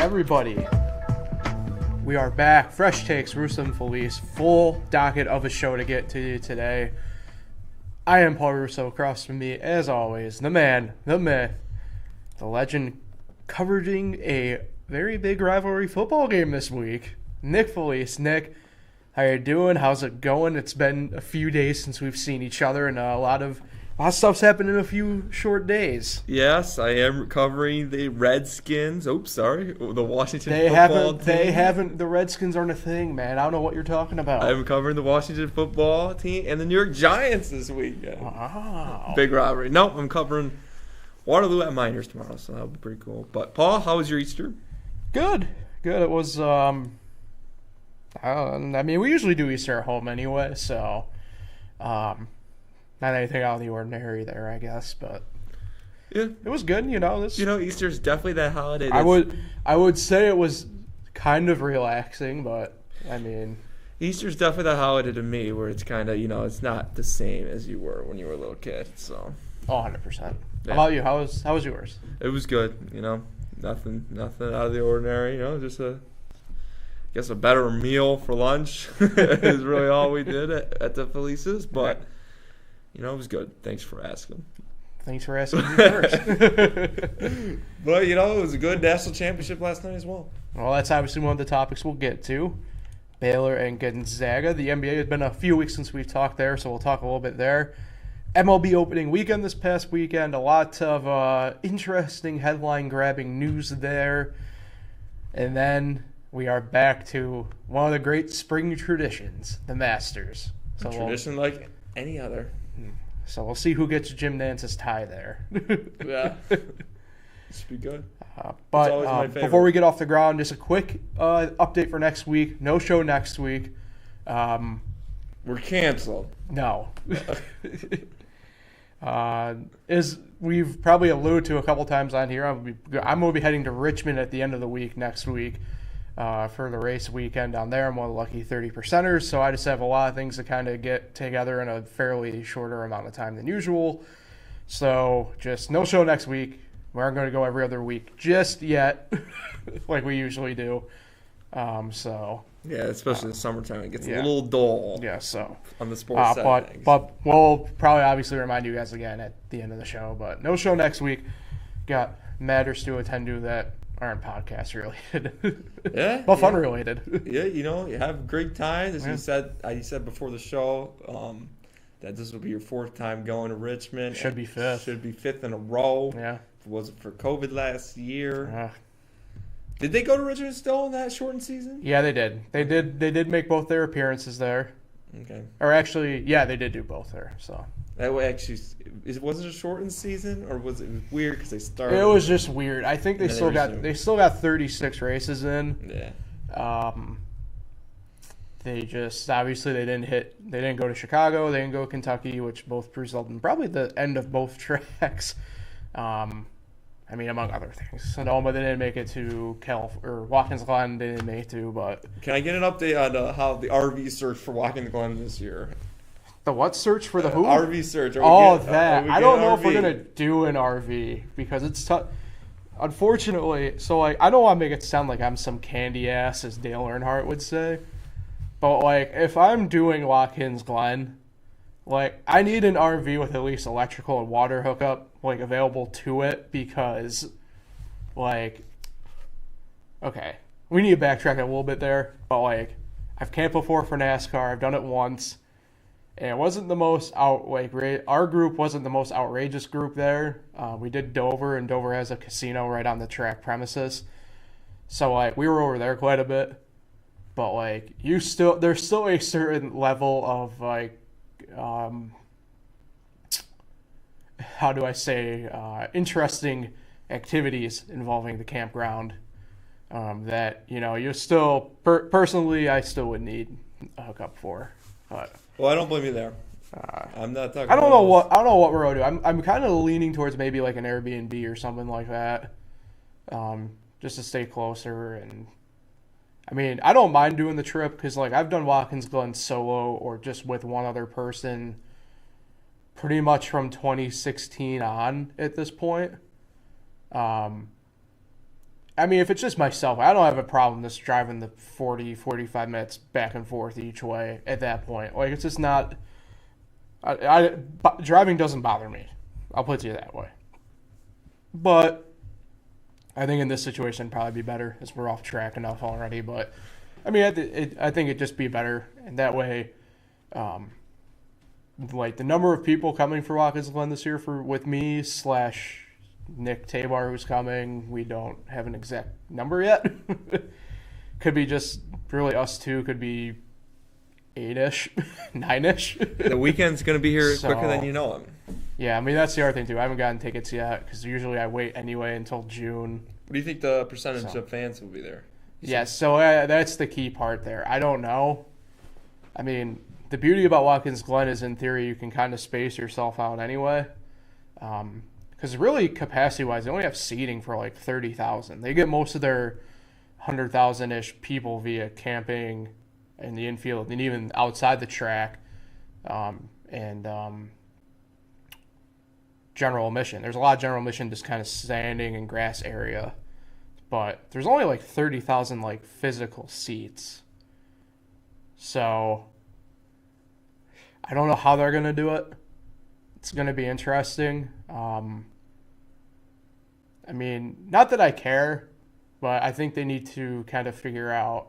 everybody. We are back. Fresh takes, Russo Felice. Full docket of a show to get to today. I am Paul Russo. Across from me, as always, the man, the myth, the legend, covering a very big rivalry football game this week. Nick Felice. Nick, how you doing? How's it going? It's been a few days since we've seen each other, and a lot of stuff's happened in a few short days. Yes, I am covering the Redskins. The Washington They football team. They haven't. The Redskins aren't a thing, man. I don't know what you're talking about. I'm covering the Washington football team and the New York Giants this weekend. Wow. Big rivalry. No, I'm covering Waterloo at Miners tomorrow, so that'll be pretty cool. But Paul, how was your Easter? Good. It was. I mean, we usually do Easter at home anyway, so not anything out of the ordinary there, I guess, but yeah, it was good. Easter's definitely that holiday. I would say it was kind of relaxing, but I mean, Easter's definitely that holiday to me where it's kind of it's not the same as you were when you were a little kid. So 100%. Yeah. How about you? How was yours? It was good. Nothing out of the ordinary. Just a better meal for lunch is really all we did at the Felices, but. It was good. Thanks for asking. Thanks for asking me first. But, it was a good national championship last night as well. Well, that's obviously one of the topics we'll get to. Baylor and Gonzaga. The NBA has been a few weeks since we've talked there, so we'll talk a little bit there. MLB opening weekend this past weekend. A lot of interesting headline-grabbing news there. And then we are back to one of the great spring traditions, the Masters. So tradition like any other. So we'll see who gets Jim Nance's tie there. Yeah. This should be good. But before we get off the ground, just a quick update for next week. No show next week. We're canceled. No. As we've probably alluded to a couple times on here, I'm going to be heading to Richmond at the end of the week next week. For the race weekend down there. I'm one of the lucky 30%ers, so I just have a lot of things to kind of get together in a fairly shorter amount of time than usual. So just no show next week. We aren't going to go every other week just yet, like we usually do. Yeah, especially in the summertime, it gets a little dull. Yeah, so on the sports side of things. But we'll probably obviously remind you guys again at the end of the show. But no show next week. Got matters to attend to that aren't podcast related. Yeah. Well, fun related. Yeah, you have great times. As you said before the show, that this will be your fourth time going to Richmond. Should be fifth. Should be fifth in a row. Yeah. Was it for COVID last year? Did they go to Richmond still in that shortened season? Yeah, they did. They did make both their appearances there. Okay. Or actually, yeah, they did do both there. So that way, actually, was it a shortened season or was it weird because they started? It was just weird. I think they still got 36 races in. Yeah. They just obviously they didn't go to Chicago. They didn't go to Kentucky, which both resulted in probably the end of both tracks. I mean, among other things. Sonoma, they didn't make it to Watkins Glen. They didn't make it to, but can I get an update on how the RV search for Watkins Glen this year? The what search for the who? RV search. That. I don't know if we're going to do an RV because it's tough. Unfortunately, so, I don't want to make it sound like I'm some candy ass, as Dale Earnhardt would say. But, if I'm doing Watkins Glen, I need an RV with at least electrical and water hookup, available to it because, okay, we need to backtrack a little bit there. But, I've camped before for NASCAR. I've done it once. And it wasn't the most our group wasn't the most outrageous group there. We did Dover, and Dover has a casino right on the track premises. So we were over there quite a bit. But there's still a certain level of how do I say interesting activities involving the campground that you still personally I still would need a hookup for. But well, I don't blame you there. I'm not talking. I don't know what we're gonna do. I'm kind of leaning towards maybe an Airbnb or something like that, just to stay closer. And I mean, I don't mind doing the trip because I've done Watkins Glen solo or just with one other person, pretty much from 2016 on at this point. I mean, if it's just myself, I don't have a problem just driving the 40, 45 minutes back and forth each way at that point. Like, it's just not... driving doesn't bother me. I'll put it that way. But I think in this situation it'd probably be better, as we're off track enough already. But, I mean, I think it'd just be better. And that way, like, the number of people coming for Watkins Glen this year with me / Nick Tabar, who's coming. We don't have an exact number yet. Could be just really us two. Could be 8-ish, 9-ish. The weekend's going to be here quicker than you know it. Yeah, I mean, that's the other thing, too. I haven't gotten tickets yet because usually I wait anyway until June. What do you think the percentage of fans will be there? Yeah, so that's the key part there. I don't know. I mean, the beauty about Watkins Glen is, in theory, you can kind of space yourself out anyway. Because really, capacity-wise, they only have seating for like 30,000. They get most of their 100,000-ish people via camping in the infield and even outside the track and general admission. There's a lot of general admission, just kind of standing and grass area. But there's only like 30,000 like physical seats. So I don't know how they're going to do it. It's going to be interesting. I mean, not that I care, but I think they need to kind of figure out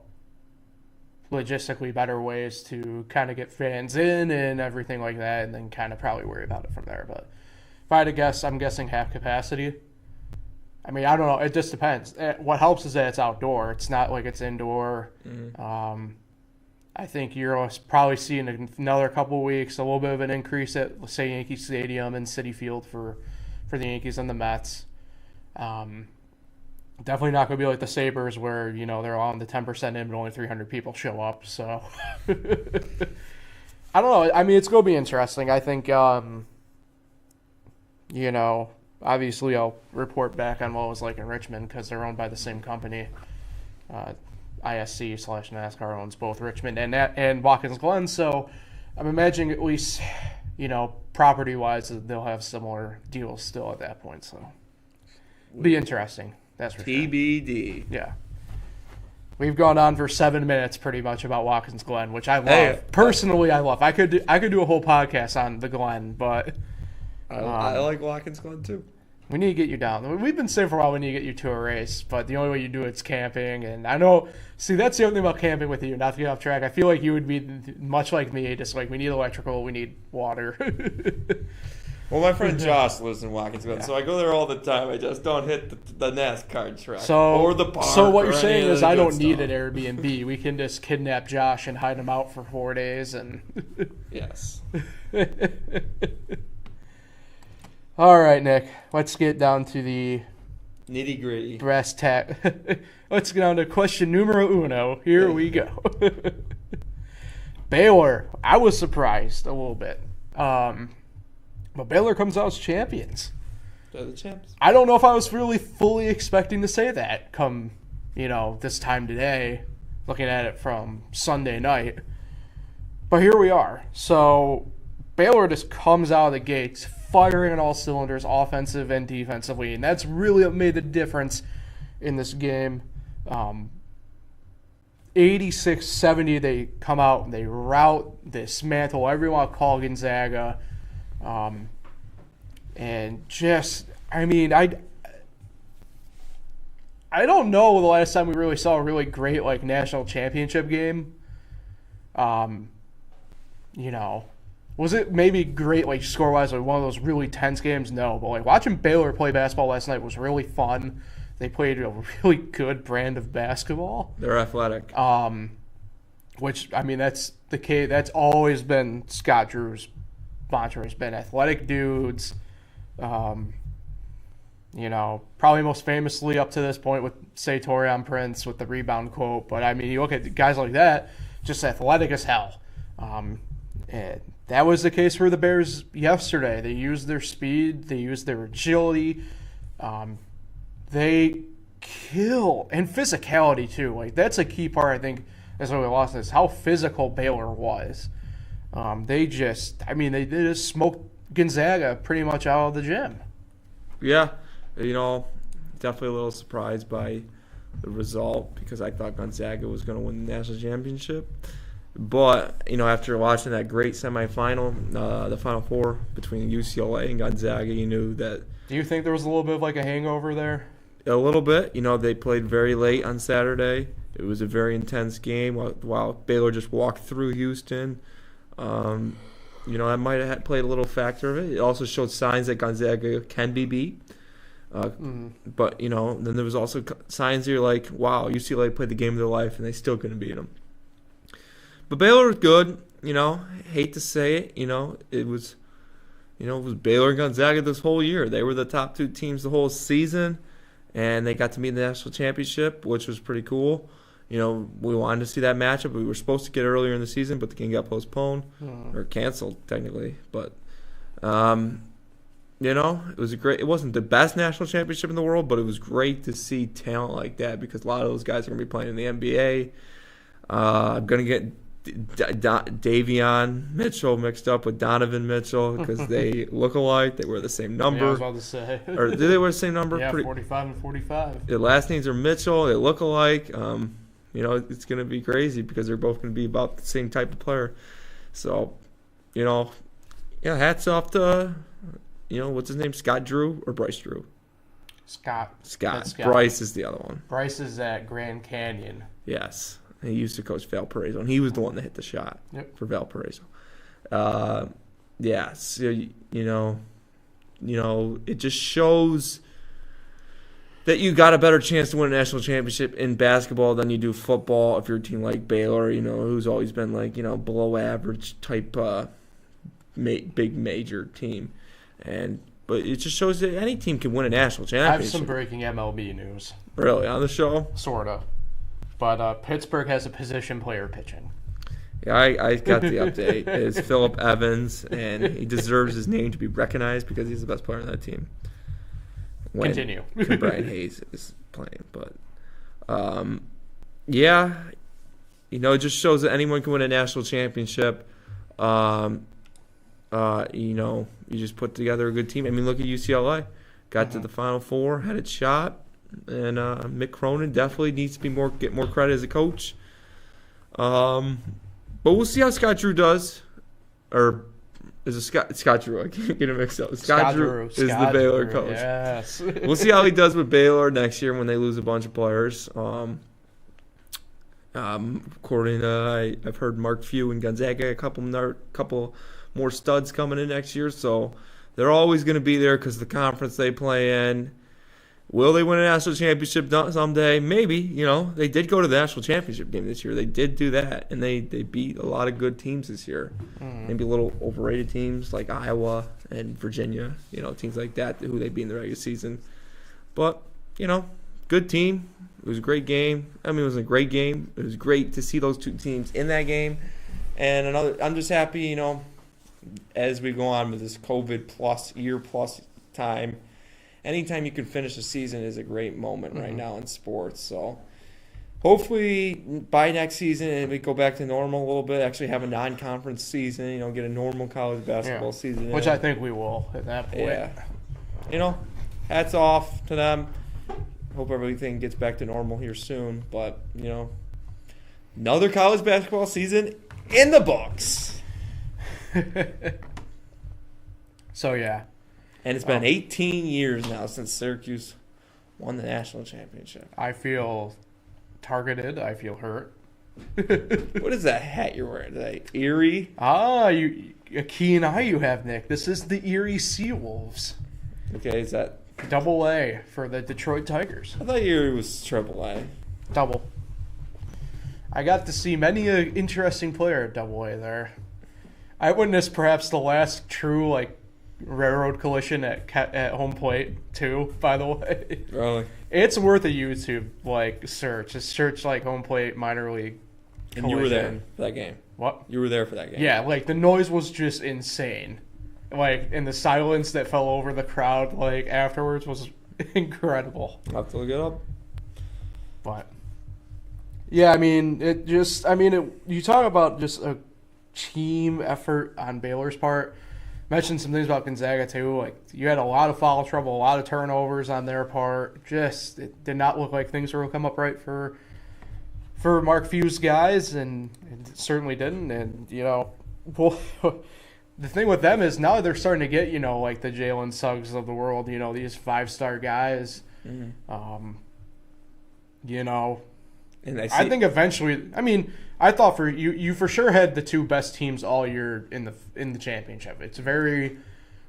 logistically better ways to kind of get fans in and everything like that, and then kind of probably worry about it from there. But if I had to guess, I'm guessing half capacity. I mean, I don't know. It just depends. What helps is that it's outdoor. It's not like it's indoor. Mm-hmm. I think you're probably seeing another couple of weeks, a little bit of an increase at, let's say, Yankee Stadium and Citi Field for the Yankees and the Mets. Definitely not going to be like the Sabres where, you know, they're on the 10% in, but only 300 people show up. So, I don't know. I mean, it's going to be interesting. I think, you know, obviously I'll report back on what it was like in Richmond because they're owned by the same company. ISC/NASCAR owns both Richmond and Watkins Glen, so I'm imagining at least, you know, property-wise, they'll have similar deals still at that point. So, be interesting. That's for TBD. Sure. Yeah. We've gone on for 7 minutes pretty much about Watkins Glen, which I love. Hey, personally, I love. I could do a whole podcast on the Glen, but I like Watkins Glen too. We need to get you down. We've been saying for a while we need to get you to a race, but the only way you do it's camping. And I know, see, that's the other thing about camping with you, not to get off track. I feel like you would be much like me, just like we need electrical, we need water. Well, my friend Josh lives in Watkins Glen, so I go there all the time. I just don't hit the NASCAR track or the park. So what you're saying is I don't need an Airbnb. We can just kidnap Josh and hide him out for 4 days. And yes. All right, Nick. Let's get down to the nitty gritty brass tack. Let's get down to question numero uno. Here we go. Baylor. I was surprised a little bit. But Baylor comes out as champions. They're the champs. I don't know if I was really fully expecting to say that come, you know, this time today, looking at it from Sunday night. But here we are. So Baylor just comes out of the gates firing on all cylinders, offensive and defensively, and that's really what made the difference in this game. 86-70, they come out and they rout, they dismantle everyone, call Gonzaga. And just, I mean, I don't know the last time we really saw a really great, like, national championship game. You know, was it maybe great, like, score-wise, like one of those really tense games? No, but, like, watching Baylor play basketball last night was really fun. They played a really good brand of basketball. They're athletic. Which, I mean, that's the case. That's always been Scott Drew's mantra, has been athletic dudes. You know, probably most famously up to this point with, say, Torian Prince with the rebound quote. But, I mean, you look at guys like that, just athletic as hell. And that was the case for the Bears yesterday. They used their speed. They used their agility. They kill. And physicality, too. Like, that's a key part, I think, that's what we lost, is how physical Baylor was. They just smoked Gonzaga pretty much out of the gym. Yeah, you know, definitely a little surprised by the result because I thought Gonzaga was going to win the national championship. But, after watching that great semifinal, the Final Four between UCLA and Gonzaga, you knew that. Do you think there was a little bit of like a hangover there? A little bit. They played very late on Saturday. It was a very intense game while Baylor just walked through Houston. That might have played a little factor of it. It also showed signs that Gonzaga can be beat. But, then there was also signs that you're like, wow, UCLA played the game of their life and they still couldn't beat them. But Baylor was good. Hate to say it. It was Baylor and Gonzaga this whole year. They were the top two teams the whole season. And they got to meet in the national championship, which was pretty cool. We wanted to see that matchup. We were supposed to get earlier in the season, but the game got postponed or canceled technically. But, it was it wasn't the best national championship in the world, but it was great to see talent like that because a lot of those guys are going to be playing in the NBA. I'm going to get Davion Mitchell mixed up with Donovan Mitchell because they look alike. They wear the same number. Yeah, I was about to say. Or did they wear the same number? Yeah, 45 and 45. Their last names are Mitchell. They look alike. It's going to be crazy because they're both going to be about the same type of player. So, hats off to, what's his name? Scott Drew or Bryce Drew? Scott. Bryce is the other one. Bryce is at Grand Canyon. Yes. He used to coach Valparaiso, and he was the one that hit the shot for Valparaiso. So, it just shows that you got a better chance to win a national championship in basketball than you do football if you're a team like Baylor, who's always been like, below average type big major team. But it just shows that any team can win a national championship. I have some breaking MLB news. Really? On the show? Sort of. But Pittsburgh has a position player pitching. Yeah, I got the update. It's Phillip Evans, and he deserves his name to be recognized because he's the best player on that team. Continue. Brian Hayes is playing. But, it just shows that anyone can win a national championship. You just put together a good team. I mean, look at UCLA. Got to the Final Four, had its shot. And Mick Cronin definitely needs to get more credit as a coach. But we'll see how Scott Drew does. Or is it Scott Drew? I can't get it mixed up. Scott Drew is the Baylor coach. Yes. We'll see how he does with Baylor next year when they lose a bunch of players. According to I've heard Mark Few and Gonzaga, a couple more studs coming in next year. So they're always going to be there because the conference they play in. Will they win a national championship someday? Maybe. They did go to the national championship game this year. They did do that, and they beat a lot of good teams this year. Maybe a little overrated teams like Iowa and Virginia, teams like that who they beat in the regular season. But, good team. It was a great game. I mean, it was a great game. It was great to see those two teams in that game. And I'm just happy, as we go on with this COVID year plus time, anytime you can finish a season is a great moment right now in sports. So hopefully by next season we go back to normal a little bit, actually have a non-conference season, get a normal college basketball season. Which I think we will at that point. Yeah. Hats off to them. Hope everything gets back to normal here soon. But, another college basketball season in the books. So, yeah. And it's been 18 years now since Syracuse won the national championship. I feel targeted. I feel hurt. What is that hat you're wearing today? Erie? A keen eye you have, Nick. This is the Erie Seawolves. Okay, is that... Double-A for the Detroit Tigers. I thought Erie was Triple-A. Double. I got to see many an interesting player at Double-A there. I witnessed perhaps the last true, railroad collision at home plate too, by the way. Really? It's worth a YouTube search. Just search home plate minor league collision. And you were there for that game. What? You were there for that game. Yeah, the noise was just insane. And the silence that fell over the crowd afterwards was incredible. I'll have to look it up. But yeah, you talk about just a team effort on Baylor's part. mentioned some things about Gonzaga too. Like you had a lot of foul trouble, a lot of turnovers on their part. Just it did not look like things were going to come up right for Mark Few's guys, and it certainly didn't. And well, the thing with them is now they're starting to get like the Jalen Suggs of the world. These 5-star guys. Mm-hmm. And I think eventually, I thought for you for sure had the two best teams all year in the championship. It's very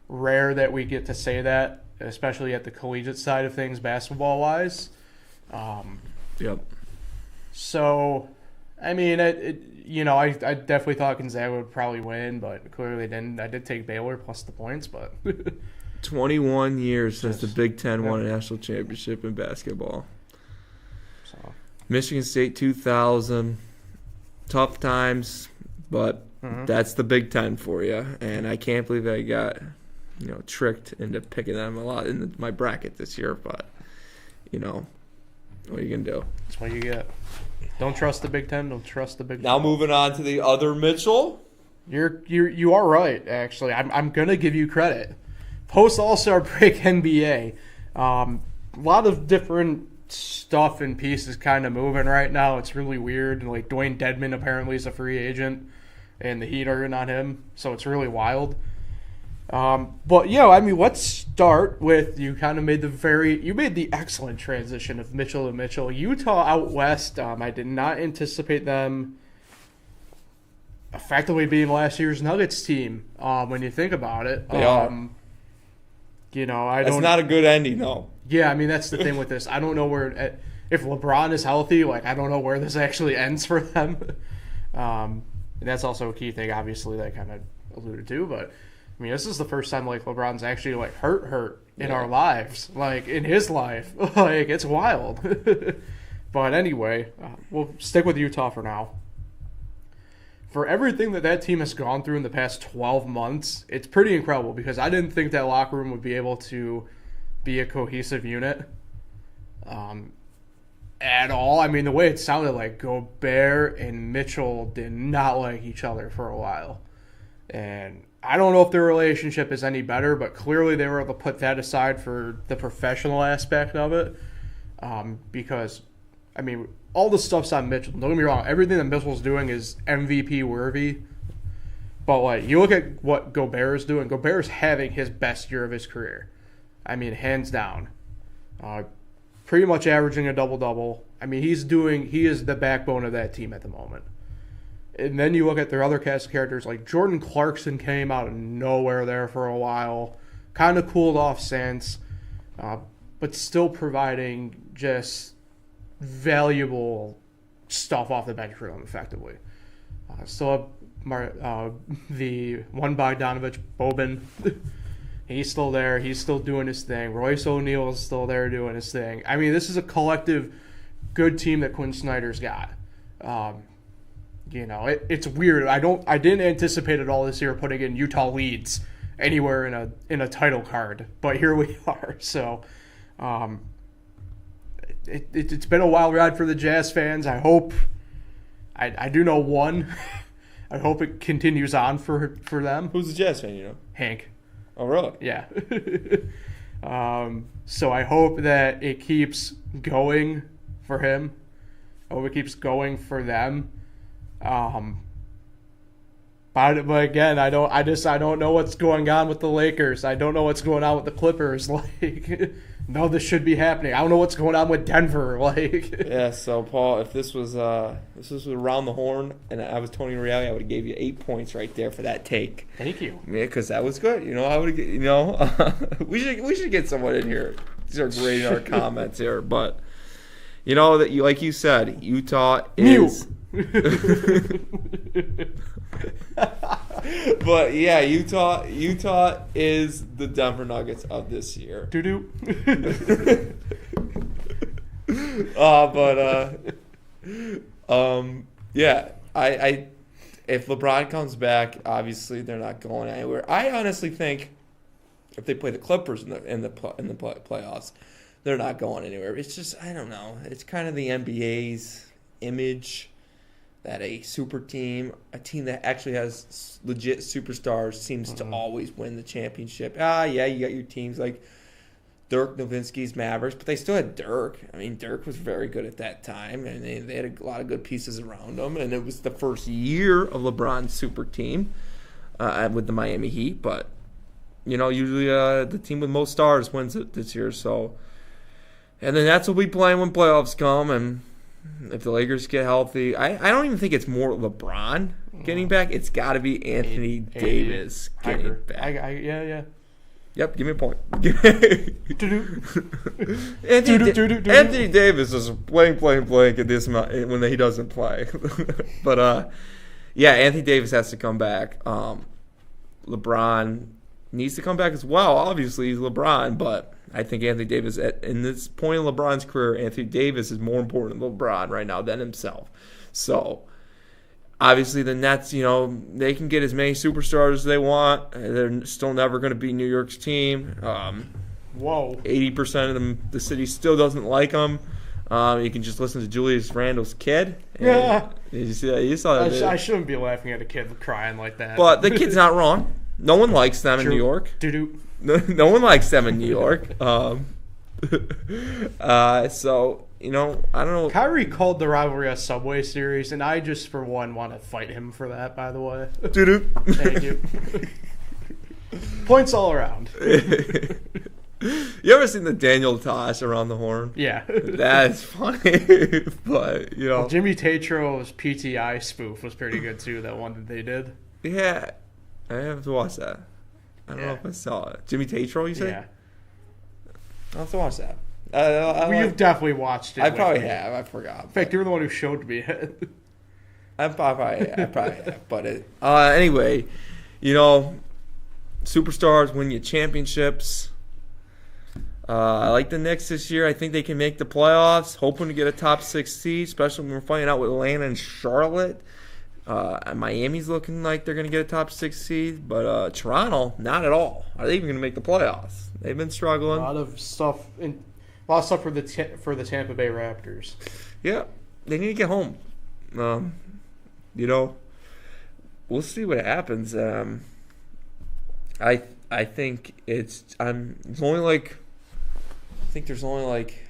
rare that we get to say that, especially at the collegiate side of things, basketball wise. Yep. So, I definitely thought Gonzaga would probably win, but clearly they didn't. I did take Baylor plus the points, but 21 years since the Big Ten won a national championship in basketball. So. Michigan State 2000, tough times, but that's the Big Ten for you. And I can't believe I got, tricked into picking them a lot in my bracket this year. But, what are you gonna do? That's what you get. Don't trust the Big Ten. Don't trust the Big 12. Now moving on to the other Mitchell. You are right. Actually, I'm gonna give you credit. Post All-Star break NBA, a lot of different stuff and pieces kind of moving right now. It's really weird. Like Dwayne Dedman apparently is a free agent, and the Heat are in on him, so it's really wild. But let's start with you made the excellent transition of Mitchell to Mitchell. Utah out west. I did not anticipate them effectively being last year's Nuggets team. When you think about it, they are. That's not a good ending, though. Yeah, that's the thing with this. I don't know if LeBron is healthy. Like I don't know where this actually ends for them. And that's also a key thing, obviously, that I kind of alluded to, but. This is the first time like LeBron's actually like hurt in our lives, like in his life. Like it's wild. But anyway, we'll stick with Utah for now. For everything that team has gone through in the past 12 months, it's pretty incredible because I didn't think that locker room would be able to be a cohesive unit at all. The way it sounded like Gobert and Mitchell did not like each other for a while. And I don't know if their relationship is any better, but clearly they were able to put that aside for the professional aspect of it. Because, all the stuff's on Mitchell. Don't get me wrong. Everything that Mitchell's doing is MVP worthy. But, you look at what Gobert is doing. Gobert's having his best year of his career. Hands down. Pretty much averaging a double-double. He is the backbone of that team at the moment. And then you look at their other cast of characters, like Jordan Clarkson came out of nowhere there for a while, kind of cooled off since, but still providing just valuable stuff off the bench for them effectively. Still the one Bogdanovich, Boban, he's still there. He's still doing his thing. Royce O'Neal is still there doing his thing. This is a collective good team that Quinn Snyder's got. It's weird. I didn't anticipate at all this year putting in Utah leads anywhere in a title card, but here we are. So, it's been a wild ride for the Jazz fans. I hope I do know one. I hope it continues on for them. Who's the Jazz fan? Hank. Oh, really? Yeah. So I hope that it keeps going for him. I hope it keeps going for them. But again, I don't know what's going on with the Lakers. I don't know what's going on with the Clippers. Like, no, this should be happening. I don't know what's going on with Denver. Like, yeah. So Paul, if this was around the horn and I was Tony Reale, I would have gave you 8 points right there for that take. Thank you. Yeah, because that was good. I would we should get someone in here to start grading our comments here, but. That like you said, Utah is. But yeah, Utah is the Denver Nuggets of this year. Doo-doo. Yeah, I if LeBron comes back, obviously they're not going anywhere. I honestly think if they play the Clippers in the playoffs, they're not going anywhere. It's just, I don't know. It's kind of the NBA's image. that a super team, a team that actually has legit superstars, seems to always win the championship. Yeah, you got your teams like Dirk Nowitzki's Mavericks, but they still had Dirk. I mean, Dirk was very good at that time, and they had a lot of good pieces around him. And it was the first year of LeBron's super team with the Miami Heat. But, usually the team with most stars wins it this year. So, and then that's what we play when playoffs come. And if the Lakers get healthy, I don't even think it's more LeBron getting back. It's got to be Anthony Davis getting back. Yeah. Yep, give me a point. Anthony Davis is blank at this when he doesn't play. But, Anthony Davis has to come back. LeBron needs to come back as well. Obviously, he's LeBron, but I think Anthony Davis, in this point in LeBron's career, Anthony Davis is more important than LeBron right now than himself. So, obviously, the Nets, they can get as many superstars as they want. They're still never going to beat New York's team. 80% of them, the city still doesn't like them. You can just listen to Julius Randle's kid. Yeah. You see that? You saw that. I shouldn't be laughing at a kid crying like that. But the kid's not wrong. No one likes them in New York. No one likes them in New York. So, I don't know. Kyrie called the rivalry a Subway Series, and I just, for one, want to fight him for that, by the way. Thank you. Points all around. You ever seen the Daniel Tosh around the horn? Yeah. That's funny. But, Well, Jimmy Tatro's PTI spoof was pretty good, too, that one that they did. Yeah. I have to watch that. I don't know if I saw it. Jimmy Tatro, you said? Yeah. I'll have to watch that. You've definitely watched it. I probably have. I forgot. In fact, you're the one who showed me it. I probably have. But anyway, superstars win you championships. I like the Knicks this year. I think they can make the playoffs. Hoping to get a top 6 seed, especially when we're fighting out with Atlanta and Charlotte. Miami's looking like they're going to get a top 6 seed, but Toronto, not at all. Are they even going to make the playoffs? They've been struggling. A lot of stuff for the Tampa Bay Raptors. Yeah, they need to get home. We'll see what happens. I think there's only like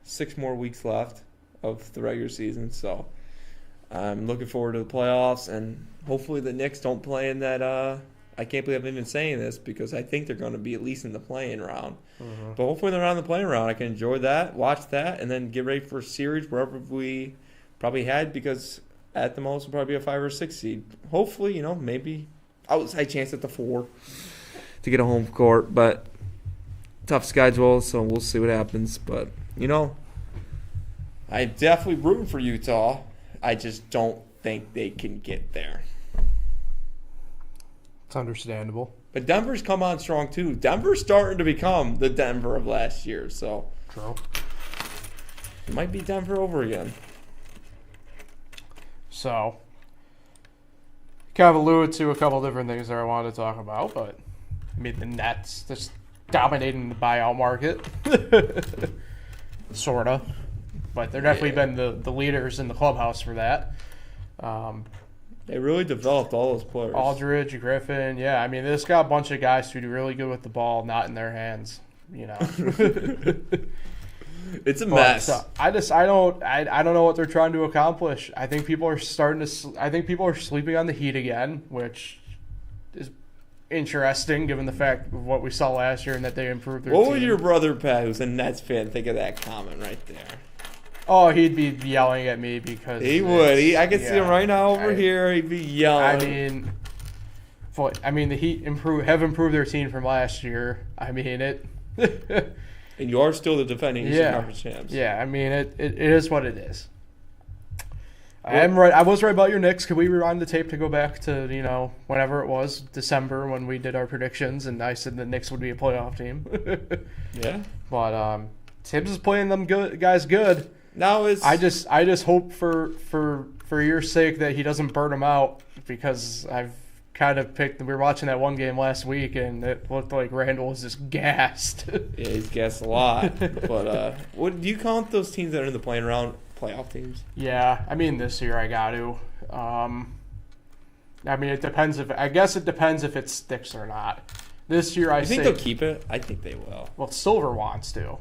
6 more weeks left of the regular season, so I'm looking forward to the playoffs, and hopefully the Knicks don't play in that. I can't believe I'm even saying this because I think they're going to be at least in the play-in round. Mm-hmm. But hopefully they're not in the play-in round. I can enjoy that, watch that, and then get ready for a series wherever we probably had, because at the most we'll probably be a 5 or 6 seed. Hopefully, maybe outside chance at the 4 to get a home court, but tough schedule, so we'll see what happens. But, I'm definitely rooting for Utah. I just don't think they can get there. It's understandable. But Denver's come on strong, too. Denver's starting to become the Denver of last year, so true. It might be Denver over again. So, kind of alluded to a couple different things that I wanted to talk about, but the Nets just dominating the buyout market. Sort of. But they've definitely been the leaders in the clubhouse for that. They really developed all those players. Aldridge, Griffin, yeah. This got a bunch of guys who do really good with the ball, not in their hands. It's a mess. I don't know what they're trying to accomplish. I think people are sleeping on the Heat again, which is interesting given the fact of what we saw last year and that they improved their team. What would your brother Pat, who's a Nets fan, think of that comment right there? Oh, he'd be yelling at me because he would. I can see him right now over here. He'd be yelling. The Heat have improved their team from last year. And you are still the defending Eastern Conference champs. Yeah, it is what it is. I am right. I was right about your Knicks. Could we rewind the tape to go back to whenever it was, December, when we did our predictions, and I said the Knicks would be a playoff team. Yeah. But Tibbs is playing them guys good. Now I just hope for your sake that he doesn't burn them out, because I've kind of picked. We were watching that one game last week, and it looked like Randall was just gassed. Yeah, he's gassed a lot. But what do you count those teams that are in the play-in round playoff teams. Yeah, I mean this year I got to. I mean, it depends I guess it depends if it sticks or not. This year You think they'll keep it? I think they will. Well, Silver wants to.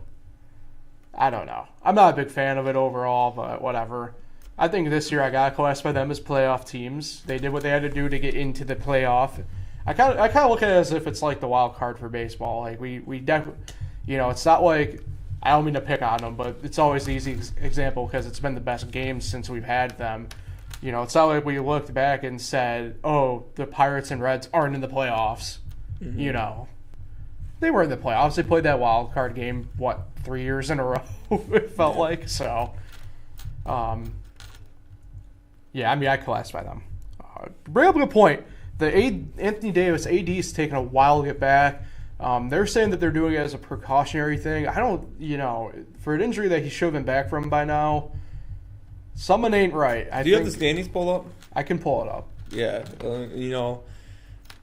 I don't know. I'm not a big fan of it overall, but whatever. I think this year I got to classify them as playoff teams. They did what they had to do to get into the playoff. I kind of look at it as if it's like the wild card for baseball. Like we definitely, it's not like, I don't mean to pick on them, but it's always the easy example because it's been the best games since we've had them. It's not like we looked back and said, oh, the Pirates and Reds aren't in the playoffs. Mm-hmm. They were in the playoffs. They played that wild card game, 3 years in a row, it felt like. So, yeah, I mean, I classify them. Bring up a good point. Anthony Davis, AD is taking a while to get back. They're saying that they're doing it as a precautionary thing. I don't, for an injury that he should have been back from by now, something ain't right. Do you have the standings pulled up? I can pull it up. Yeah,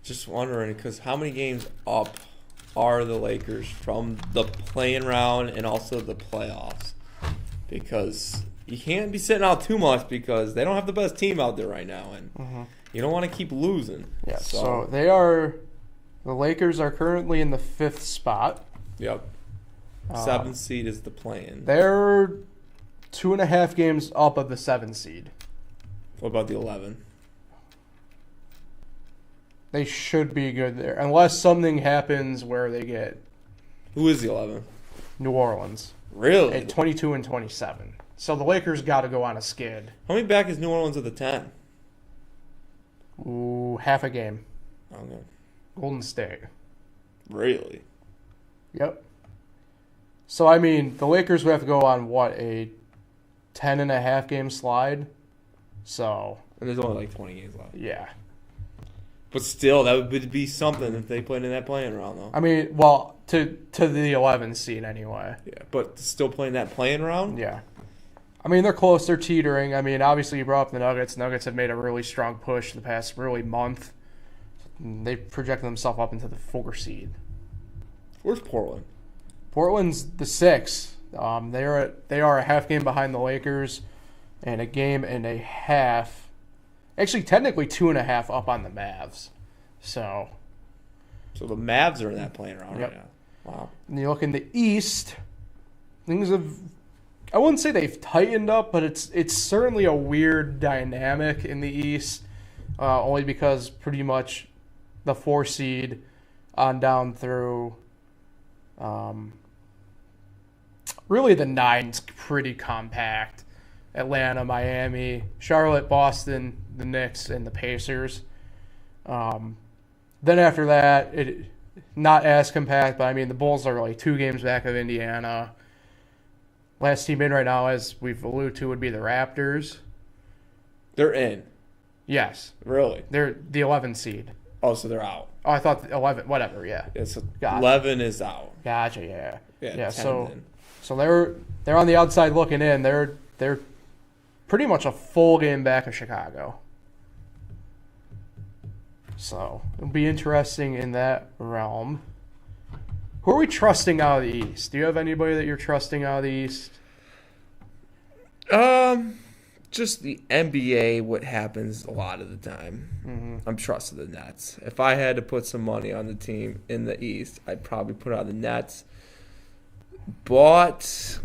just wondering because how many games up are the Lakers from the play-in round and also the playoffs? Because you can't be sitting out too much because they don't have the best team out there right now, and you don't want to keep losing. Yeah, so the Lakers are currently in the 5th spot. Yep. 7th seed is the play-in. They're 2.5 games up of the 7th seed. What about the 11? They should be good there, unless something happens where they get. Who is the 11? New Orleans. Really? At 22 and 27. So the Lakers got to go on a skid. How many back is New Orleans at the 10? Ooh, half a game. Okay. Golden State. Really? Yep. So, I mean, the Lakers would have to go on, a 10.5 game slide? So. And there's only 20 games left. Yeah. But still, that would be something if they played in that play-in round, though. I mean, well, to the 11th seed anyway. Yeah, but still playing that play-in round? Yeah. I mean, they're close. They're teetering. I mean, obviously, you brought up the Nuggets. Nuggets have made a really strong push the past month. They projected themselves up into the 4 seed. Where's Portland? Portland's the 6. They are a half game behind the Lakers and a game and a half. Actually, technically 2.5 up on the Mavs. So the Mavs are in that play-in round yep. right now. Wow. And you look in the East, things have. I wouldn't say they've tightened up, but it's certainly a weird dynamic in the East, only because pretty much the 4 seed on down through really the 9's pretty compact. Atlanta, Miami, Charlotte, Boston, the Knicks, and the Pacers. Then after that, it not as compact, but I mean the Bulls are 2 games back of Indiana. Last team in right now, as we've alluded to, would be the Raptors. They're in. Yes. Really? They're the 11th seed. Oh, so they're out. Oh, I thought 11. Whatever. Yeah. Yeah, so gotcha. 11 is out. Gotcha. Yeah. Yeah. So they're on the outside looking in. They're pretty much a full game back of Chicago. So it'll be interesting in that realm. Who are we trusting out of the East? Do you have anybody that you're trusting out of the East? Just the NBA, what happens a lot of the time. Mm-hmm. I'm trusting the Nets. If I had to put some money on the team in the East, I'd probably put on the Nets. But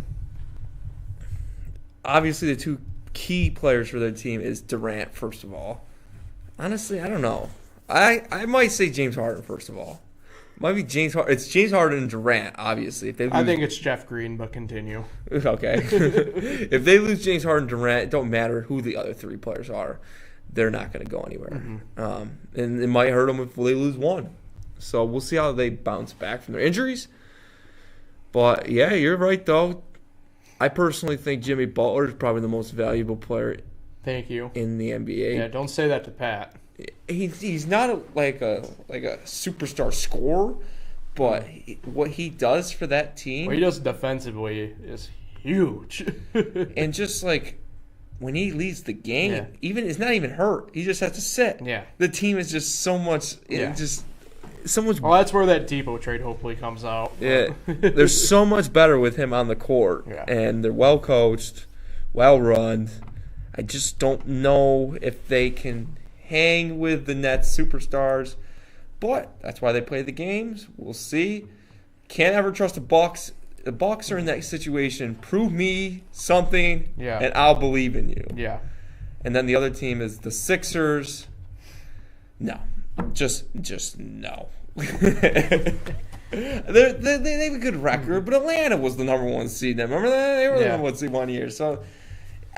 obviously the 2 key players for their team is Durant, first of all. Honestly, I don't know. I might say James Harden, first of all. Might be James Harden. It's James Harden and Durant, obviously. If they lose, I think it's Jeff Green, but continue. Okay. If they lose James Harden and Durant, it don't matter who the other 3 players are. They're not going to go anywhere. Mm-hmm. And it might hurt them if they lose one. So we'll see how they bounce back from their injuries. But, yeah, you're right, though. I personally think Jimmy Butler is probably the most valuable player Thank you. in the NBA. Yeah, don't say that to Pat. He's not like a superstar scorer, but what he does for that team, what he does defensively is huge. And just when he leads the game, even it's not even hurt. He just has to sit. Yeah, the team is just so much. Well, that's where that Depot trade hopefully comes out. Yeah, they're so much better with him on the court, and they're well coached. well run. I just don't know if they can hang with the Nets superstars. But that's why they play the games. We'll see. Can't ever trust the Bucks. The Bucks are in that situation. Prove me something, and I'll believe in you. Yeah. And then the other team is the Sixers. No, just no. They have a good record, but Atlanta was the number 1 seed. Remember that? They were the number 1 seed 1 year. So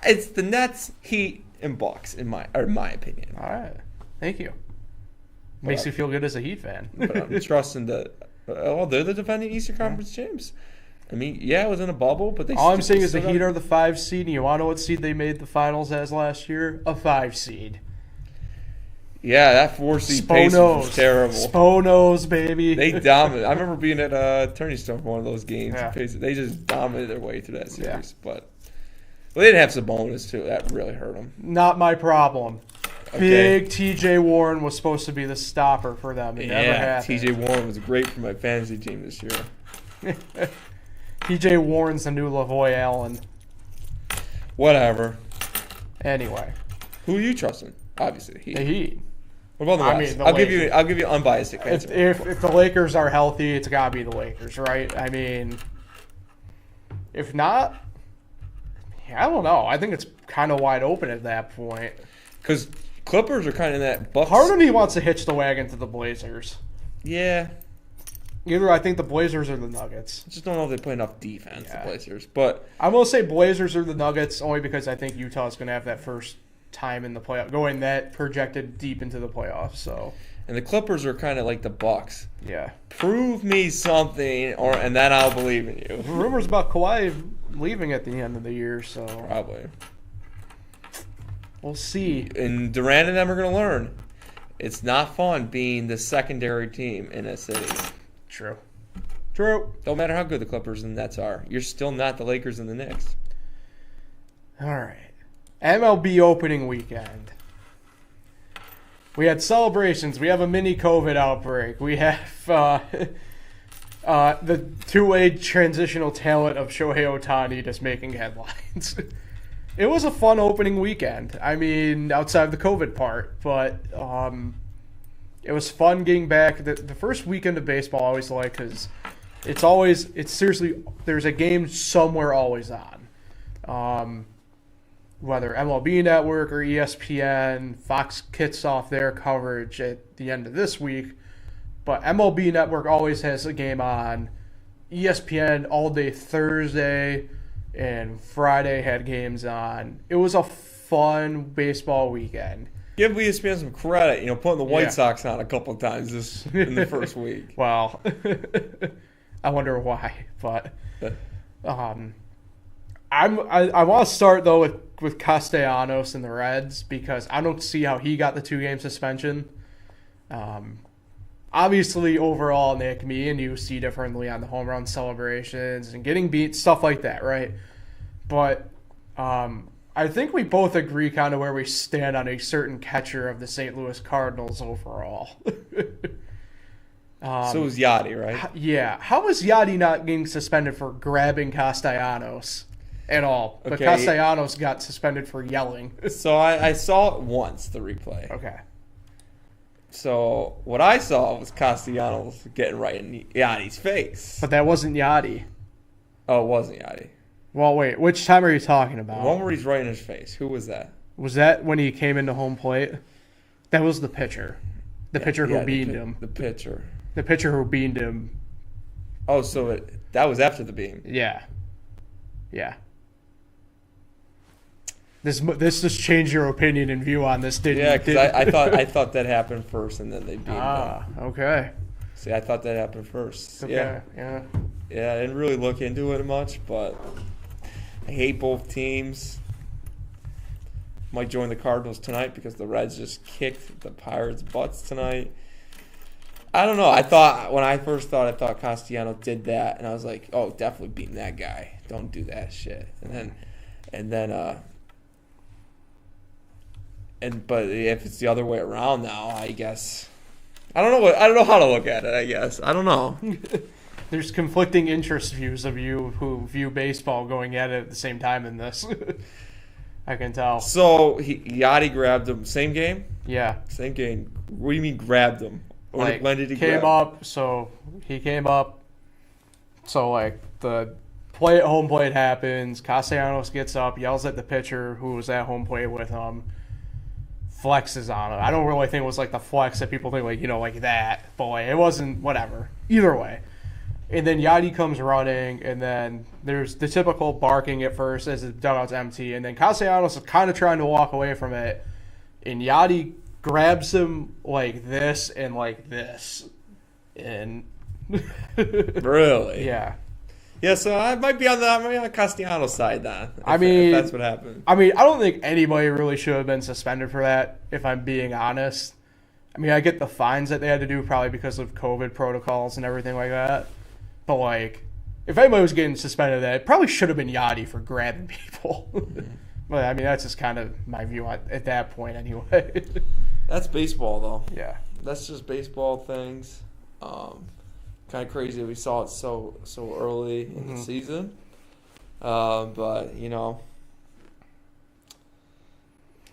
it's the Nets, Heat, and Bucks in my opinion. All right, thank you. Makes you feel good as a Heat fan. But I'm trusting that. Oh, they're the defending Eastern Conference champs. I mean, it was in a bubble, but all I'm saying is the Heat are the 5 seed. And you want to know what seed they made the finals as last year? A 5 seed. Yeah, that 4 seed pace was terrible. Sponos, baby. They dominated. I remember being at Turning Stone for one of those games. Yeah. They just dominated their way through that series. Yeah. But they didn't have Sabonis, too. That really hurt them. Not my problem. Okay. Big T.J. Warren was supposed to be the stopper for them. It never happened. T.J. Warren was great for my fantasy team this year. T.J. Warren's the new Lavoy Allen. Whatever. Anyway. Who are you trusting? Obviously, Heat. The Heat. What about the West? I'll give you unbiased answer. If the Lakers are healthy, it's got to be the Lakers, right? I mean, if not, I don't know. I think it's kind of wide open at that point. Because Clippers are kind of in that Bucks. Part of me wants to hitch the wagon to the Blazers. Yeah. Either I think the Blazers or the Nuggets. I just don't know if they play enough defense, the Blazers. But I'm going to say Blazers or the Nuggets only because I think Utah's going to have that first time in the playoff, going that projected deep into the playoffs. So, and the Clippers are kind of like the Bucks. Yeah. Prove me something, and then I'll believe in you. Rumors about Kawhi leaving at the end of the year, so probably. We'll see. And Durant and them are going to learn. It's not fun being the secondary team in a city. True. Don't matter how good the Clippers and Nets are. You're still not the Lakers and the Knicks. All right. MLB opening weekend. We had celebrations. We have a mini COVID outbreak. We have the two-way transitional talent of Shohei Ohtani just making headlines. It was a fun opening weekend. I mean, outside of the COVID part, but it was fun getting back. The first weekend of baseball I always like because it's seriously, there's a game somewhere always on. Whether MLB Network or ESPN, Fox kicks off their coverage at the end of this week, but MLB Network always has a game on. ESPN all day Thursday and Friday had games on. It was a fun baseball weekend. Give ESPN some credit, putting the White Sox on a couple of times in the first week. Well, I wonder why, but I want to start though with Castellanos and the Reds because I don't see how he got the 2-game suspension. Obviously, overall, Nick, me and you see differently on the home run celebrations and getting beat, stuff like that, right? But I think we both agree kind of where we stand on a certain catcher of the St. Louis Cardinals overall. So was Yachty, right? Yeah. How was Yachty not getting suspended for grabbing Castellanos at all? But Castellanos got suspended for yelling. So I saw it once, the replay. Okay. So what I saw was Castellanos getting right in Yachty's face. But that wasn't Yachty. Oh, it wasn't Yachty. Well, wait. Which time are you talking about? The one where he's right in his face. Who was that? Was that when he came into home plate? That was the pitcher. The pitcher who beamed him. The pitcher. The pitcher who beamed him. Oh, so that was after the beam. Yeah. Yeah. This just changed your opinion and view on this, didn't it? Yeah, because I thought that happened first, and then they beamed him. Okay. See, I thought that happened first. Okay. Yeah, I didn't really look into it much, but I hate both teams. Might join the Cardinals tonight because the Reds just kicked the Pirates' butts tonight. I don't know. I thought Castellanos did that, and I was like, oh, definitely beating that guy. Don't do that shit. But if it's the other way around now, I guess I don't know how to look at it. I guess I don't know. there's conflicting interest views of you who view baseball going at it at the same time in this. I can tell. So Yachty grabbed him. Same game? Yeah. Same game. What do you mean grabbed him? Or Like, when did he came grab up, so he came up. So, like, the play at home plate happens. Castellanos gets up, yells at the pitcher who was at home plate with him, flexes on him. I don't really think it was like the flex that people think, like, you know, like that. But, like, it wasn't, whatever. Either way. And then Yachty comes running, and then there's the typical barking at first as the dugout's empty. And then Castellanos is kind of trying to walk away from it. And Yachty grabs him like this and like this. And Really? yeah. Yeah, so I might be on the Castellanos side then. If that's what happened. I don't think anybody really should have been suspended for that, if I'm being honest. I mean, I get the fines that they had to do probably because of COVID protocols and everything like that. But, like, if anybody was getting suspended, that it probably should have been Yachty for grabbing people. But, I mean, that's just kind of my view at that point anyway. That's baseball, though. Yeah. That's just baseball things. Kind of crazy that we saw it so early in the season. But,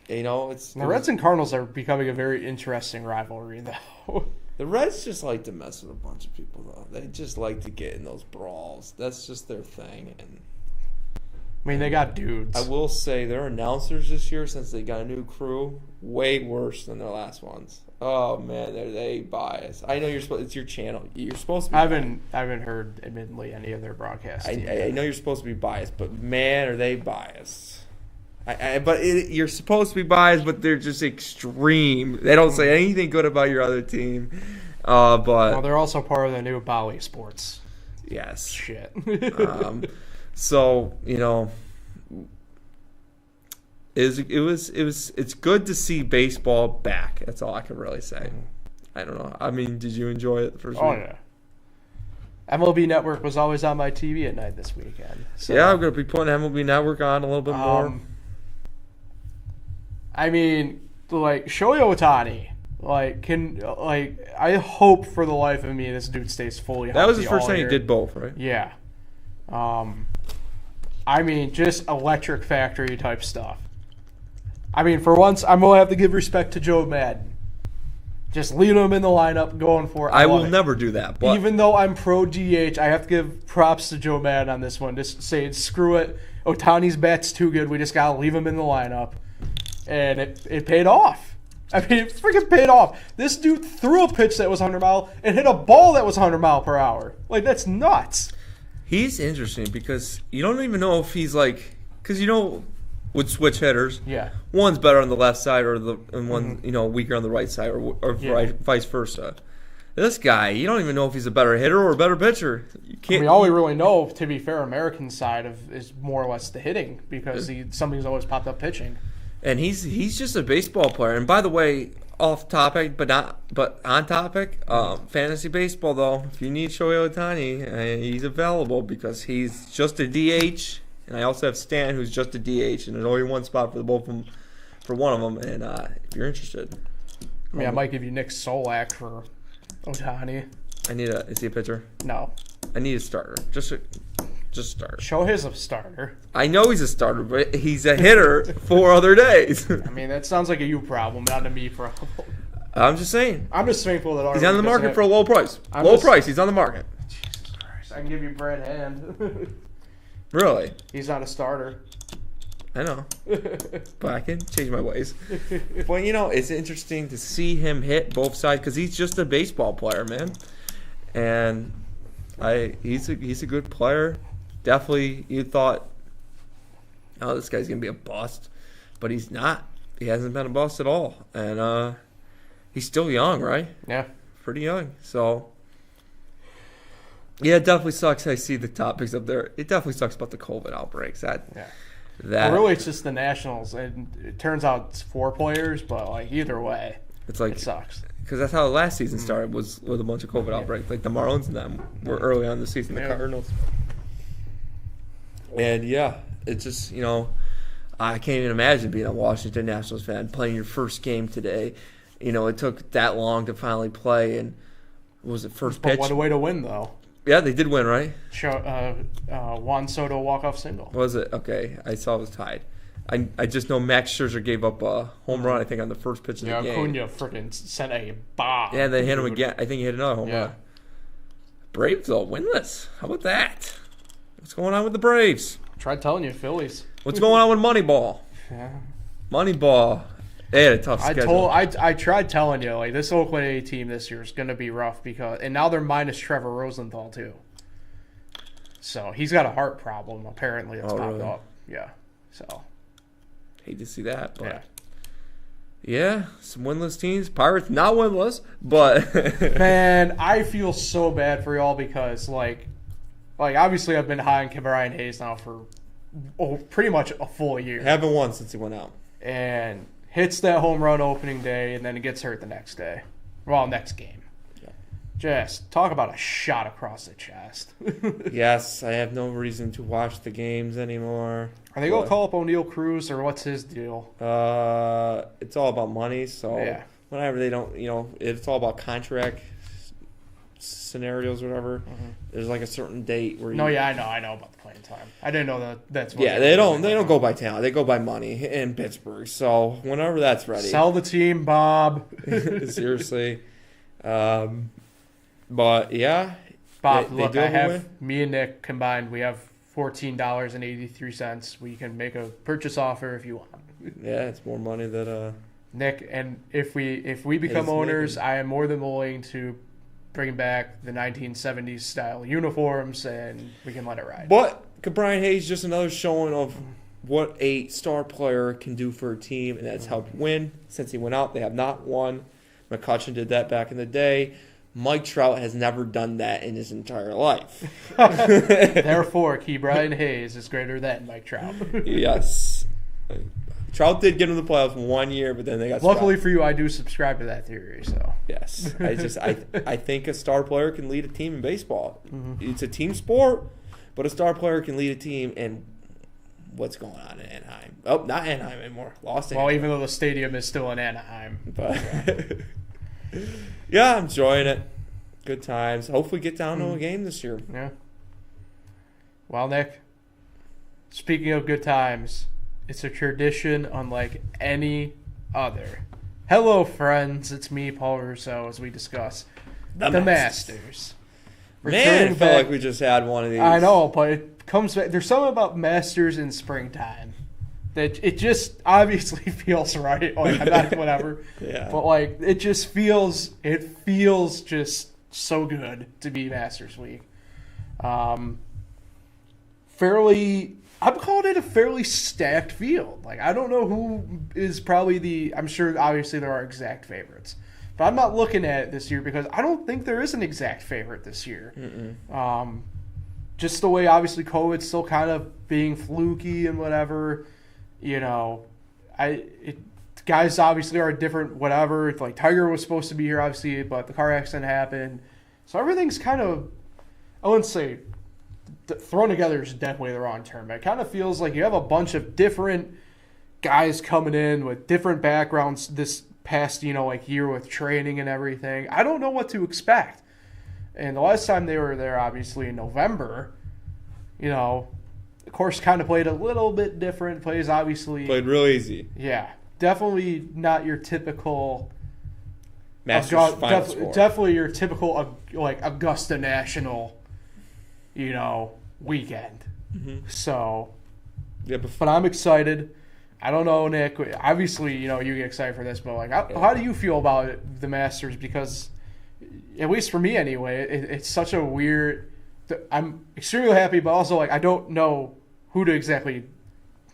it's... The Reds and Cardinals are becoming a very interesting rivalry, though. The Reds just like to mess with a bunch of people, though. They just like to get in those brawls. That's just their thing. And I mean, they got dudes. I will say their announcers this year, since they got a new crew, way worse than their last ones. Oh man, they biased. I know it's your channel. You're supposed to be. I haven't heard, admittedly, any of their broadcasts. I know you're supposed to be biased, but man, are they biased? You're supposed to be biased, but they're just extreme. They don't say anything good about your other team. Well, they're also part of the new Bali Sports. Yes. Shit. So it's good to see baseball back. That's all I can really say. I don't know. I mean, did you enjoy it the first week? Oh yeah. MLB Network was always on my TV at night this weekend. So, yeah, I'm gonna be putting MLB Network on a little bit more. I mean, like Shohei Ohtani, I hope for the life of me this dude stays fully healthy. That was his first all time he year. did both, right? Yeah. I mean, just electric factory type stuff. I mean, for once, I'm gonna have to give respect to Joe Madden. Just leaving him in the lineup, going for it. I will never do that. But even though I'm pro DH, I have to give props to Joe Madden on this one. Just say, screw it. Ohtani's bat's too good. We just got to leave him in the lineup. And it paid off. I mean, it freaking paid off. This dude threw a pitch that was 100 mile and hit a ball that was 100 mile per hour. Like, that's nuts. He's interesting because you don't even know if he's like, because with switch hitters, Yeah. one's better on the left side and one weaker on the right side or vice versa. This guy, you don't even know if he's a better hitter or a better pitcher. You can't. All we really know, to be fair, American side is more or less the hitting because something's always popped up pitching. And he's just a baseball player. And by the way, off topic but on topic, fantasy baseball though, if you need Shohei Ohtani, he's available because he's just a DH. And I also have Stan, who's just a DH, and there's only one spot for the both of them, for one of them. And if you're interested, I mean, I might give you Nick Solak for Ohtani. Is he a pitcher? No. I need a starter. Just a starter. Shohei's a starter. I know he's a starter, but he's a hitter 4 other days. I mean, that sounds like a you problem, not a me problem. I'm just saying. I'm just thankful that he's on the market for a low price. He's on the market. Jesus Christ. I can give you Brad Hand. Really? He's not a starter. I know. But I can change my ways. But, it's interesting to see him hit both sides because he's just a baseball player, man. And he's a good player. Definitely, you thought, oh, this guy's going to be a bust. But he's not. He hasn't been a bust at all. And he's still young, right? Yeah. Pretty young. So, yeah, it definitely sucks. I see the topics up there. It definitely sucks about the COVID outbreaks. Really, it's just the Nationals, and it turns out it's 4 players, but either way, it sucks. Because that's how the last season started was with a bunch of COVID outbreaks. Like the Marlins and them were early on in the season. The Cardinals. And it's just I can't even imagine being a Washington Nationals fan playing your first game today. It took that long to finally play, and what was it first pitch? But what a way to win, though. Yeah, they did win, right? Juan Soto walk-off single. Was it? Okay, I saw it was tied. I just know Max Scherzer gave up a home run, I think, on the first pitch of the game. Acuna freaking sent a bomb. Yeah, they hit him again. I think he hit another home run. Braves, though, winless. How about that? What's going on with the Braves? Tried telling you, Phillies. What's going on with Moneyball? Yeah. Moneyball. They had a tough schedule. I tried telling you, like, this Oakland A team this year is going to be rough and now they're minus Trevor Rosenthal too. So he's got a heart problem apparently that's popped up. Yeah. So hate to see that, but yeah, some winless teams. Pirates not winless, but man, I feel so bad for y'all because like obviously I've been high on Brian Hayes now for pretty much a full year. Haven't won since he went out. And hits that home run opening day, and then he gets hurt the next day. Well, next game. Yeah. Just talk about a shot across the chest. Yes, I have no reason to watch the games anymore. Are they going to call up O'Neal Cruz, or what's his deal? It's all about money, so whenever they don't, it's all about contract scenarios or whatever. Mm-hmm. There's like a certain date where I know about the playing time. I didn't know that's what they don't go by talent. They go by money in Pittsburgh. So whenever that's ready. Sell the team, Bob. Seriously. But yeah. Bob, look, I have me and Nick combined, we have $14.83. We can make a purchase offer if you want. Yeah, it's more money than Nick, and if we become owners, I am more than willing to bring back the 1970s style uniforms, and we can let it ride. But Brian Hayes just another showing of what a star player can do for a team, and that's helped win. Since he went out, they have not won. McCutchen did that back in the day. Mike Trout has never done that in his entire life. Therefore, Brian Hayes is greater than Mike Trout. Yes. Trout did get into the playoffs 1 year, but then they got luckily for you, I do subscribe to that theory. So yes, I think a star player can lead a team in baseball. Mm-hmm. It's a team sport, but a star player can lead a team. And what's going on in Anaheim? Oh, not Anaheim anymore. Lost Anaheim. Well, even though the stadium is still in Anaheim, but yeah, I'm enjoying it. Good times. Hopefully, get down to a game this year. Yeah. Well, Nick, speaking of good times. It's a tradition unlike any other. Hello, friends. It's me, Paul Russo, as we discuss the Masters. Man, it felt like we just had one of these. I know, but it comes back. There's something about Masters in springtime that it just obviously feels right. Like, I'm not whatever. Yeah. But like it feels just so good to be Masters week. I'm calling it a fairly stacked field. Like, I don't know who is probably I'm sure obviously there are exact favorites. But I'm not looking at it this year because I don't think there is an exact favorite this year. Just the way, obviously, COVID's still kind of being fluky and whatever. Guys obviously are different, whatever. It's like Tiger was supposed to be here, obviously, but the car accident happened. So everything's kind of, I wouldn't say thrown together is definitely the wrong term. It kind of feels like you have a bunch of different guys coming in with different backgrounds this past, year with training and everything. I don't know what to expect. And the last time they were there, obviously, in November, the course kind of played a little bit different. Played real easy. Yeah. Definitely not your typical Masters final score. Definitely your typical, Augusta National weekend. Mm-hmm. So, yeah, but I'm excited. I don't know, Nick. Obviously, you get excited for this, but how do you feel about the Masters? Because, at least for me anyway, it's such a weird. I'm extremely happy, but also I don't know who to exactly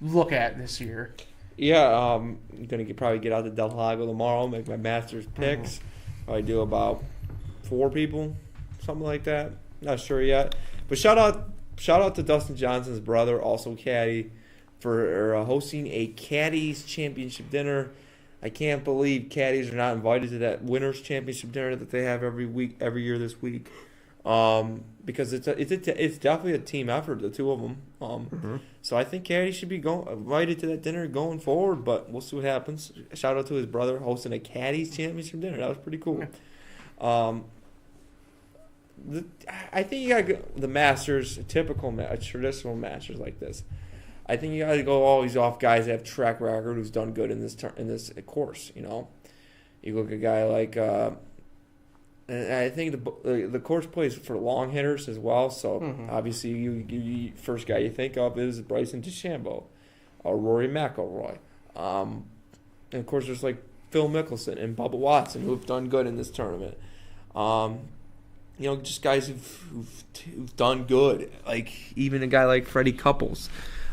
look at this year. Yeah, I'm gonna probably get out to Del Lago tomorrow, make my Masters picks. Mm-hmm. Probably do about 4 people, something like that. Not sure yet. But shout out to Dustin Johnson's brother, also caddy, for hosting a Caddies Championship dinner. I can't believe caddies are not invited to that Winners Championship dinner that they have every year this week. Because it's definitely a team effort, the two of them. Mm-hmm. So I think caddies should be invited to that dinner going forward, but we'll see what happens. Shout out to his brother hosting a Caddies Championship dinner. That was pretty cool. I think you got to go the Masters, traditional Masters like this. I think you got to go always off guys that have track record who's done good in this course. You know, you look at a guy like, and I think the course plays for long hitters as well. So obviously, you first guy you think of is Bryson DeChambeau, or Rory McIlroy, and of course there's like Phil Mickelson and Bubba Watson who have done good in this tournament. You know, just guys who've done good. Like even a guy like Freddie Couples.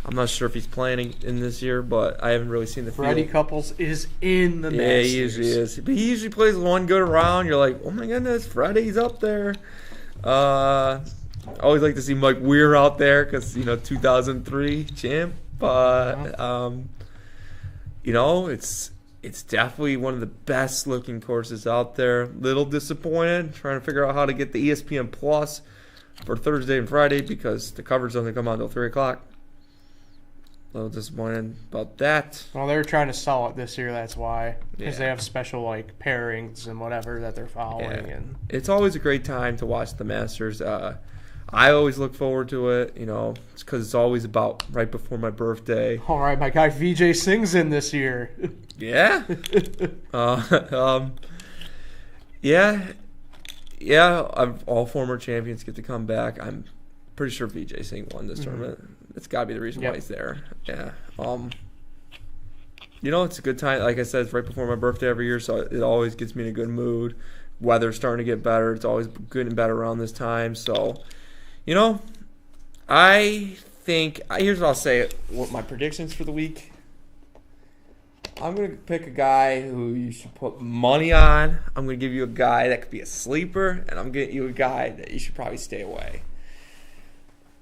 I'm not sure if he's playing in this year, but I haven't really seen the field. Freddie Couples is in the Masters. Yeah, he usually is. But he usually plays one good round. You're like, oh my goodness, Freddie's up there. I always like to see Mike Weir out there because, 2003 champ. But, it's definitely one of the best looking courses out there. Little disappointed trying to figure out how to get the ESPN Plus for Thursday and Friday because the coverage doesn't come on until 3 o'clock. A little disappointed about that. Well, they're trying to sell it this year, that's why. Because Yeah. they have special, pairings and whatever that they're following. Yeah. And It's always a great time to watch the Masters. I always look forward to it, it's because it's always about right before my birthday. all right, my guy VJ Singh's in this year. Yeah. Yeah. All former champions get to come back. I'm pretty sure VJ Singh won this tournament. It's got to be the reason why he's there. Yeah. It's a good time. Like I said, it's right before my birthday every year, so it always gets me in a good mood. Weather's starting to get better. It's always good and better around this time. So, I think here's what I'll say. What my predictions for the week. I'm going to pick a guy who you should put money on. I'm going to give you a guy that could be a sleeper, and I'm going to give you a guy that you should probably stay away.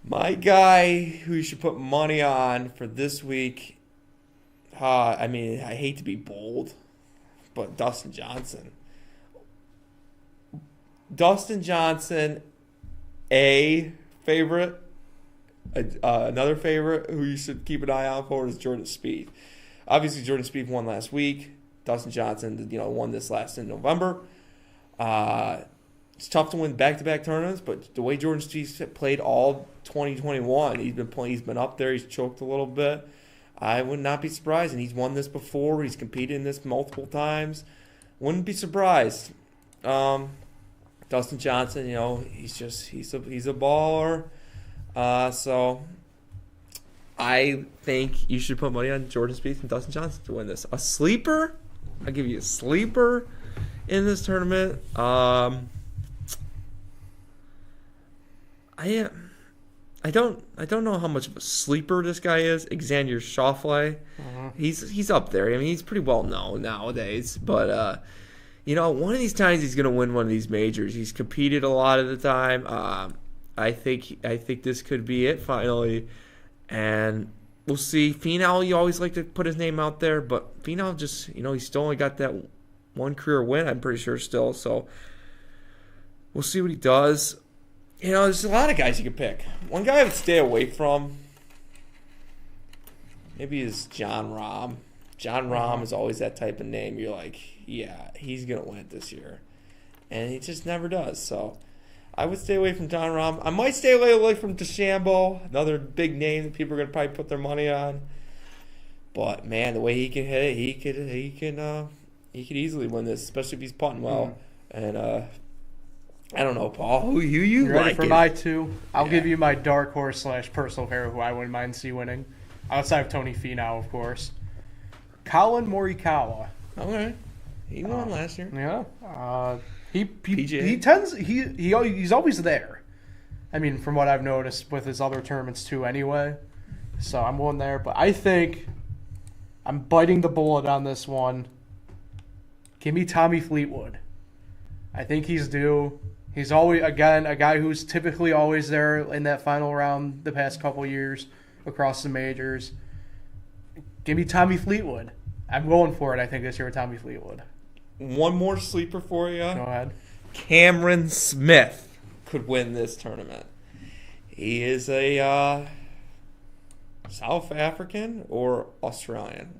My guy who you should put money on for this week, I hate to be bold, but Dustin Johnson. Dustin Johnson, a favorite. Another favorite who you should keep an eye out for is Jordan Spieth. Obviously, Jordan Spieth won last week. Dustin Johnson, won this last in November. It's tough to win back-to-back tournaments, but the way Jordan Spieth played all 2021, he's been up there. He's choked a little bit. I would not be surprised, and he's won this before. He's competed in this multiple times. Wouldn't be surprised. Dustin Johnson, he's a baller. So I think you should put money on Jordan Spieth and Dustin Johnson to win this. A sleeper? I'll give you a sleeper in this tournament. I don't know how much of a sleeper this guy is. Xander Schauffele. He's up there. He's pretty well known nowadays. But one of these times he's going to win one of these majors. He's competed a lot of the time. I think this could be it finally, and we'll see. Finau, you always like to put his name out there, but Finau just he's still only got that one career win. I'm pretty sure still. So we'll see what he does. There's a lot of guys you could pick. One guy I would stay away from maybe is John Rahm. John Rahm is always that type of name. You're like, yeah, he's going to win it this year. And he just never does. So I would stay away from John Rahm. I might stay away from DeChambeau, another big name that people are going to probably put their money on. But, man, the way he can hit it, he could easily win this, especially if he's putting well. And, I don't know, Paul. Who you ready like for my two? I'll give you my dark horse / personal favorite who I wouldn't mind see winning. Outside of Tony Finau, of course. Colin Morikawa. Okay. He won last year. Yeah. PGA. He's always there. From what I've noticed with his other tournaments too anyway. So I'm going there. But I think I'm biting the bullet on this one. Give me Tommy Fleetwood. I think he's due. He's always, again, a guy who's typically always there in that final round the past couple years across the majors. Give me Tommy Fleetwood. I'm going for it, I think, this year with Tommy Fleetwood. One more sleeper for you. Go ahead. Cameron Smith could win this tournament. He is a South African or Australian.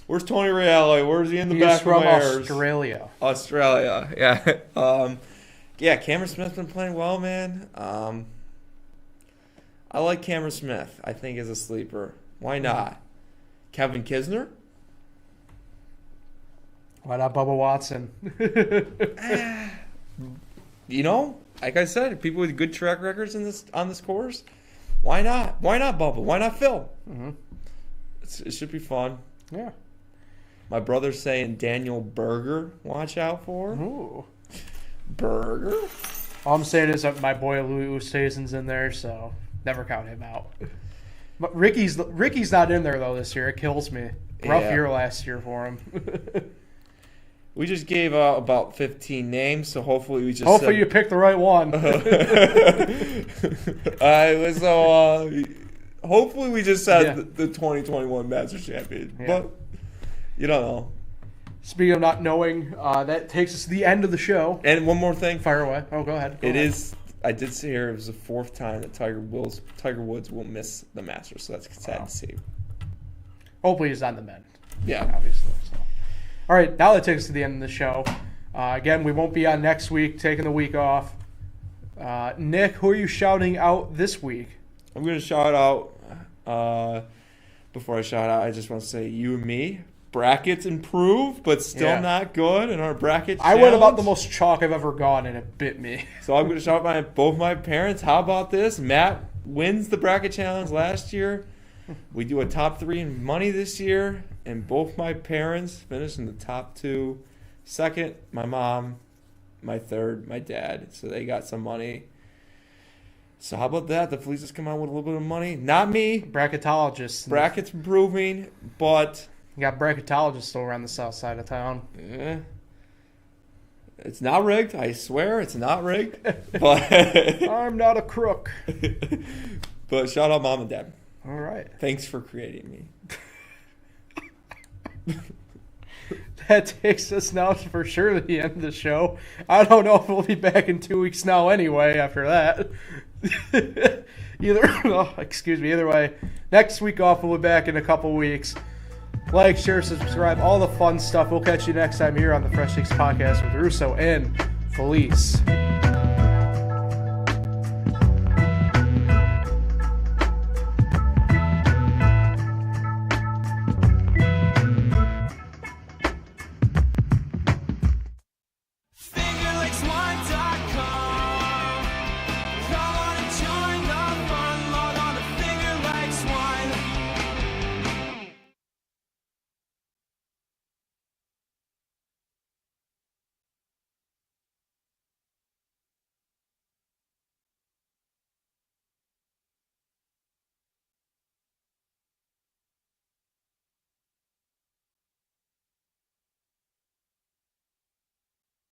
Where's Tony Reale? Where's he in the back of my ears? Australia. Australia, yeah. Yeah, Cameron Smith's been playing well, man. I like Cameron Smith. I think is a sleeper. Why not? Kevin Kisner? Why not Bubba Watson? You know, like I said, people with good track records on this course. Why not? Why not Bubba? Why not Phil? Mm-hmm. It should be fun. Yeah. My brother's saying Daniel Berger, watch out for. Ooh. Berger? All I'm saying is that my boy Louis Oosthuizen's in there, so never count him out. But Ricky's not in there, though, this year. It kills me. Rough year last year for him. We just gave out about 15 names, so hopefully we just Hopefully you picked the right one. Hopefully we just said the 2021 Masters champion. Yeah. But you don't know. Speaking of not knowing, that takes us to the end of the show. And one more thing. Fire away. Oh, go ahead. I did see here it was the fourth time that Tiger Woods will miss the Masters, so that's sad to see. Hopefully he's on the mend. Yeah. Obviously. So. All right, now that takes us to the end of the show. Again, we won't be on next week, taking the week off. Nick, who are you shouting out this week? I'm going to shout out, before I shout out, I just want to say you and me. Brackets improved, but still not good in our bracket challenge. I went about the most chalk I've ever gone, and it bit me. So I'm going to shout out both my parents. How about this? Matt wins the bracket challenge last year. We do a top 3 in money this year, and both my parents finished in the top 2. Second, my mom. My third, my dad. So they got some money. So how about that? The Felices come out with a little bit of money. Not me. Bracketologists. Brackets improving, but... You got bracketologists still around the south side of town. Yeah. It's not rigged. I swear it's not rigged. But I'm not a crook. But shout out Mom and Dad. All right. Thanks for creating me. That takes us now to for sure to the end of the show. I don't know if we'll be back in 2 weeks now anyway after that. Either way, next week off, we'll be back in a couple weeks. Like, share, subscribe, all the fun stuff. We'll catch you next time here on the Fresh Takes Podcast with Russo and Felice.